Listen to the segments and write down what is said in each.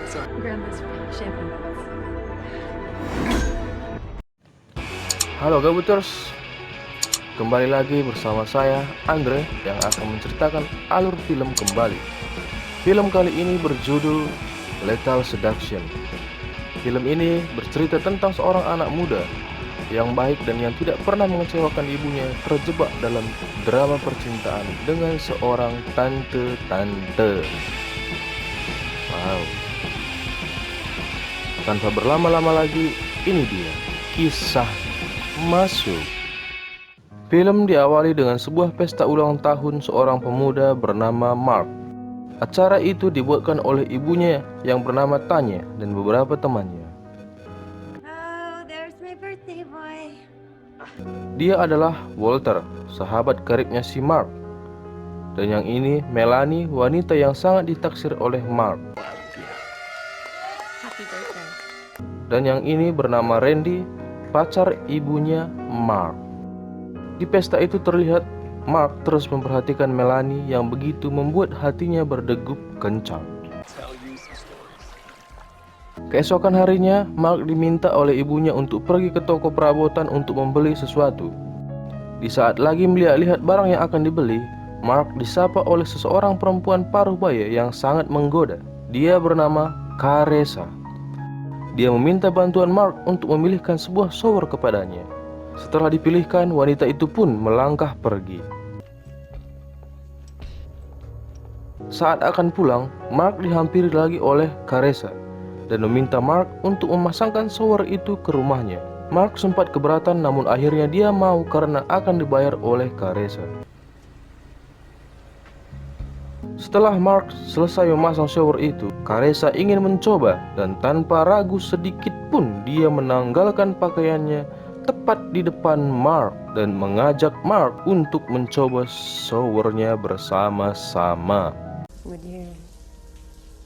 So, grandma's champagne bottles. Halo Gabuters, kembali lagi bersama saya Andre yang akan menceritakan alur film kembali. Film kali ini berjudul Lethal Seduction. Film ini bercerita tentang seorang anak muda yang baik dan yang tidak pernah mengecewakan ibunya terjebak dalam drama percintaan dengan seorang tante-tante. Wow. Tanpa berlama-lama lagi, ini dia kisah masuk. Film diawali dengan sebuah pesta ulang tahun seorang pemuda bernama Mark. Acara itu dibuatkan oleh ibunya yang bernama Tanya dan beberapa temannya. Oh, there's my birthday boy. Dia adalah Walter, sahabat karibnya si Mark. Dan yang ini Melanie, wanita yang sangat ditaksir oleh Mark. Happy birthday. Dan yang ini bernama Randy, pacar ibunya Mark. Di pesta itu terlihat Mark terus memperhatikan Melanie yang begitu membuat hatinya berdegup kencang. Keesokan harinya, Mark diminta oleh ibunya untuk pergi ke toko perabotan untuk membeli sesuatu. Di saat lagi melihat-lihat barang yang akan dibeli, Mark disapa oleh seseorang perempuan paruh baya yang sangat menggoda. Dia bernama Caressa. Dia meminta bantuan Mark untuk memilihkan sebuah shower kepadanya. Setelah dipilihkan, wanita itu pun melangkah pergi. Saat akan pulang, Mark dihampiri lagi oleh Caressa dan meminta Mark untuk memasangkan shower itu ke rumahnya. Mark sempat keberatan, namun akhirnya dia mau karena akan dibayar oleh Caressa. Setelah Mark selesai memasang shower itu, Caressa ingin mencoba dan tanpa ragu sedikit pun dia menanggalkan pakaiannya tepat di depan Mark dan mengajak Mark untuk mencoba showernya bersama-sama. Would you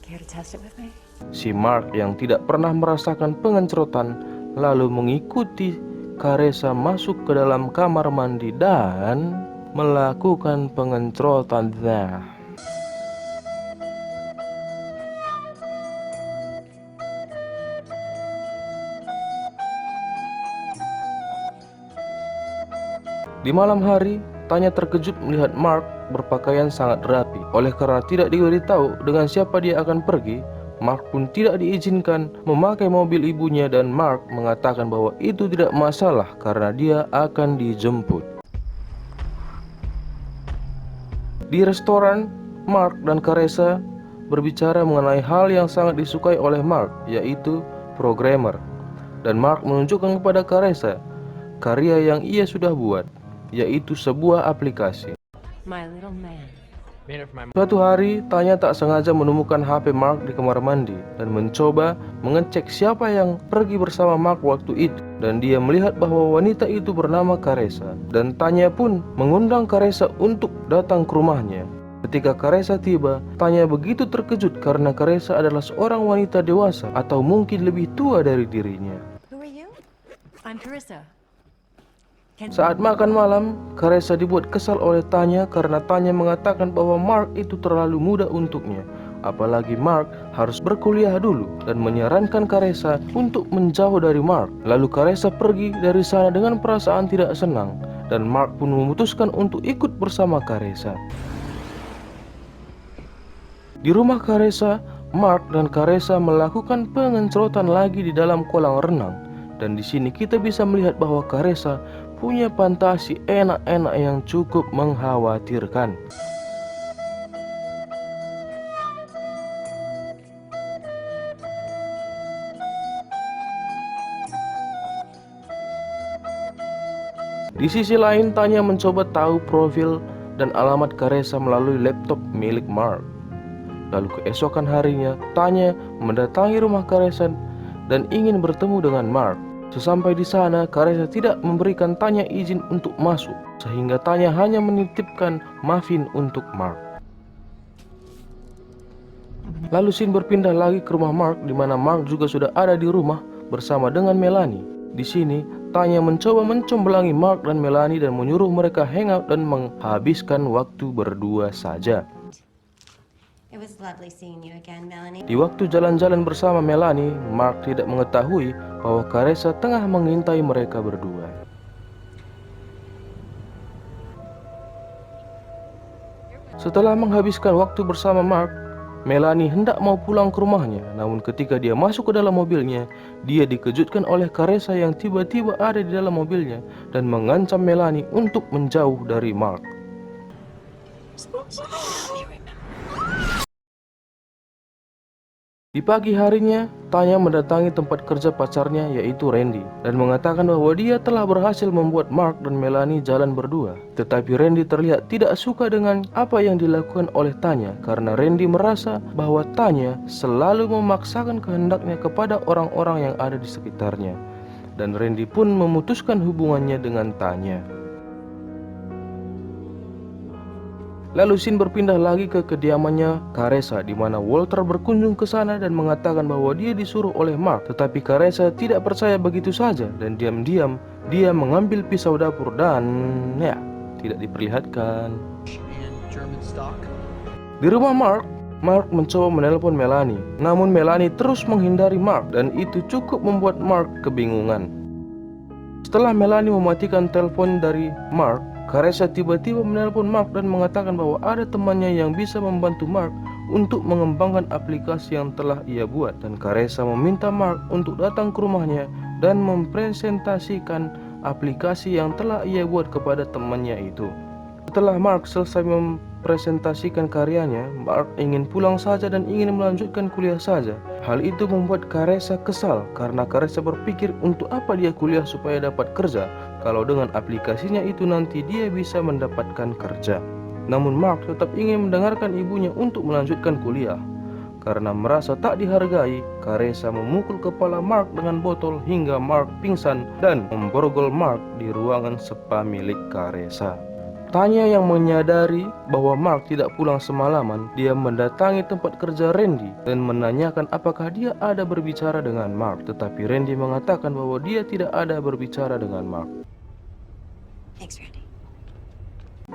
care to test it with me? Si Mark yang tidak pernah merasakan pengencerotan lalu mengikuti Caressa masuk ke dalam kamar mandi dan melakukan pengencerotannya. Di malam hari, Tanya terkejut melihat Mark berpakaian sangat rapi. Oleh karena tidak diberitahu dengan siapa dia akan pergi, Mark pun tidak diizinkan memakai mobil ibunya dan Mark mengatakan bahwa itu tidak masalah karena dia akan dijemput. Di restoran, Mark dan Caressa berbicara mengenai hal yang sangat disukai oleh Mark, yaitu programmer. Dan Mark menunjukkan kepada Caressa karya yang ia sudah buat, yaitu sebuah aplikasi. My little man. Suatu hari, Tanya tak sengaja menemukan HP Mark di kamar mandi dan mencoba mengecek siapa yang pergi bersama Mark waktu itu. Dan dia melihat bahwa wanita itu bernama Caressa. Dan Tanya pun mengundang Caressa untuk datang ke rumahnya. Ketika Caressa tiba, Tanya begitu terkejut karena Caressa adalah seorang wanita dewasa atau mungkin lebih tua dari dirinya. Who are you? I'm Carissa. Saat makan malam, Caressa dibuat kesal oleh Tanya karena Tanya mengatakan bahwa Mark itu terlalu muda untuknya. Apalagi Mark harus berkuliah dulu dan menyarankan Caressa untuk menjauh dari Mark. Lalu Caressa pergi dari sana dengan perasaan tidak senang dan Mark pun memutuskan untuk ikut bersama Caressa. Di rumah Caressa, Mark dan Caressa melakukan pengencerotan lagi di dalam kolam renang. Dan di sini kita bisa melihat bahwa Caressa punya fantasi enak-enak yang cukup mengkhawatirkan. Di sisi lain, Tanya mencoba tahu profil dan alamat Caressa melalui laptop milik Mark. Lalu keesokan harinya, Tanya mendatangi rumah Caressa dan ingin bertemu dengan Mark. Sesampai di sana, Caressa tidak memberikan Tanya izin untuk masuk, sehingga Tanya hanya menitipkan muffin untuk Mark. Lalu scene berpindah lagi ke rumah Mark, di mana Mark juga sudah ada di rumah bersama dengan Melanie. Di sini, Tanya mencoba mencombelangi Mark dan Melanie dan menyuruh mereka hangout dan menghabiskan waktu berdua saja. It was lovely seeing you again, Melanie. Di waktu jalan-jalan bersama Melanie, Mark tidak mengetahui bahwa Caressa tengah mengintai mereka berdua. Setelah menghabiskan waktu bersama Mark, Melanie hendak mau pulang ke rumahnya. Namun ketika dia masuk ke dalam mobilnya, dia dikejutkan oleh Caressa yang tiba-tiba ada di dalam mobilnya dan mengancam Melanie untuk menjauh dari Mark. Di pagi harinya, Tanya mendatangi tempat kerja pacarnya yaitu Randy dan mengatakan bahwa dia telah berhasil membuat Mark dan Melanie jalan berdua. Tetapi Randy terlihat tidak suka dengan apa yang dilakukan oleh Tanya karena Randy merasa bahwa Tanya selalu memaksakan kehendaknya kepada orang-orang yang ada di sekitarnya. Dan Randy pun memutuskan hubungannya dengan Tanya. Lalu scene berpindah lagi ke kediamannya Caressa, di mana Walter berkunjung ke sana dan mengatakan bahwa dia disuruh oleh Mark. Tetapi Caressa tidak percaya begitu saja dan diam-diam dia mengambil pisau dapur dan tidak diperlihatkan. Di rumah Mark mencoba menelpon Melanie. Namun Melanie terus menghindari Mark dan itu cukup membuat Mark kebingungan. Setelah Melanie mematikan telepon dari Mark, Caressa tiba-tiba menelpon Mark dan mengatakan bahwa ada temannya yang bisa membantu Mark untuk mengembangkan aplikasi yang telah ia buat. Dan Caressa meminta Mark untuk datang ke rumahnya dan mempresentasikan aplikasi yang telah ia buat kepada temannya itu. Setelah Mark selesai mempresentasikan karyanya, Mark ingin pulang saja dan ingin melanjutkan kuliah saja. Hal itu membuat Caressa kesal karena Caressa berpikir untuk apa dia kuliah supaya dapat kerja kalau dengan aplikasinya itu nanti dia bisa mendapatkan kerja. Namun Mark tetap ingin mendengarkan ibunya untuk melanjutkan kuliah. Karena merasa tak dihargai, Caressa memukul kepala Mark dengan botol hingga Mark pingsan dan memborgol Mark di ruangan spa milik Caressa. Tanya yang menyadari bahwa Mark tidak pulang semalaman, dia mendatangi tempat kerja Randy dan menanyakan apakah dia ada berbicara dengan Mark. Tetapi Randy mengatakan bahwa dia tidak ada berbicara dengan Mark. Thanks, Randy.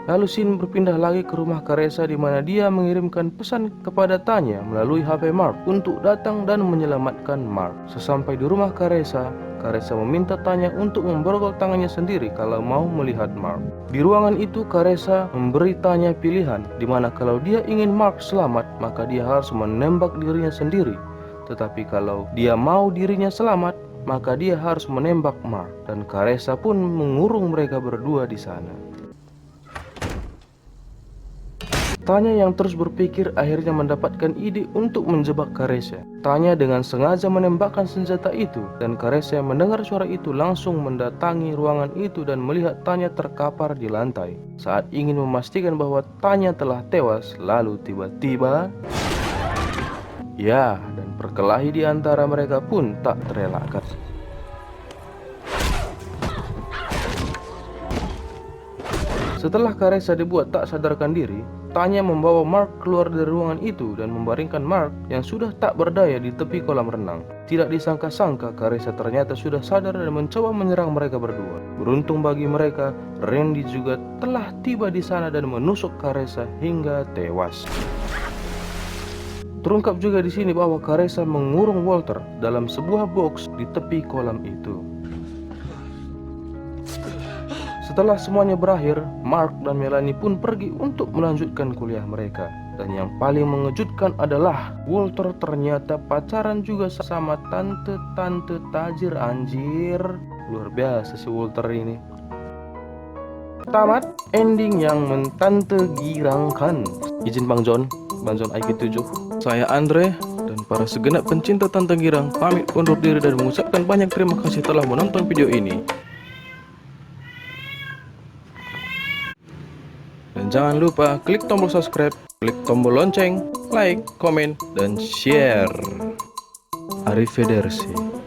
Lalu scene berpindah lagi ke rumah Caressa di mana dia mengirimkan pesan kepada Tanya melalui HP Mark untuk datang dan menyelamatkan Mark. Sesampai di rumah Caressa meminta Tanya untuk memborgol tangannya sendiri kalau mau melihat Mark. Di ruangan itu Caressa memberi Tanya pilihan di mana kalau dia ingin Mark selamat maka dia harus menembak dirinya sendiri. Tetapi kalau dia mau dirinya selamat maka dia harus menembak Mark. Dan Caressa pun mengurung mereka berdua di sana. Tanya yang terus berpikir akhirnya mendapatkan ide untuk menjebak Caressa. Tanya dengan sengaja menembakkan senjata itu dan Caressa mendengar suara itu langsung mendatangi ruangan itu dan melihat Tanya terkapar di lantai. Saat ingin memastikan bahwa Tanya telah tewas, lalu tiba-tiba dan perkelahi di antara mereka pun tak terelakkan. Setelah Caressa dibuat tak sadarkan diri, Tanya membawa Mark keluar dari ruangan itu dan membaringkan Mark yang sudah tak berdaya di tepi kolam renang. Tidak disangka-sangka Caressa ternyata sudah sadar dan mencoba menyerang mereka berdua. Beruntung bagi mereka, Randy juga telah tiba di sana dan menusuk Caressa hingga tewas. Terungkap juga di sini bahwa Caressa mengurung Walter dalam sebuah box di tepi kolam itu. Setelah semuanya berakhir, Mark dan Melanie pun pergi untuk melanjutkan kuliah mereka. Dan yang paling mengejutkan adalah Walter ternyata pacaran juga sama tante-tante tajir, anjir. Luar biasa si Walter ini. Tamat ending yang mentante girangkan. Izin Bang John IQ 7. Saya Andre dan para segenap pencinta Tante Girang pamit undur diri dan mengucapkan banyak terima kasih telah menonton video ini. Dan jangan lupa klik tombol subscribe, klik tombol lonceng, like, komen, dan share. Arrivederci.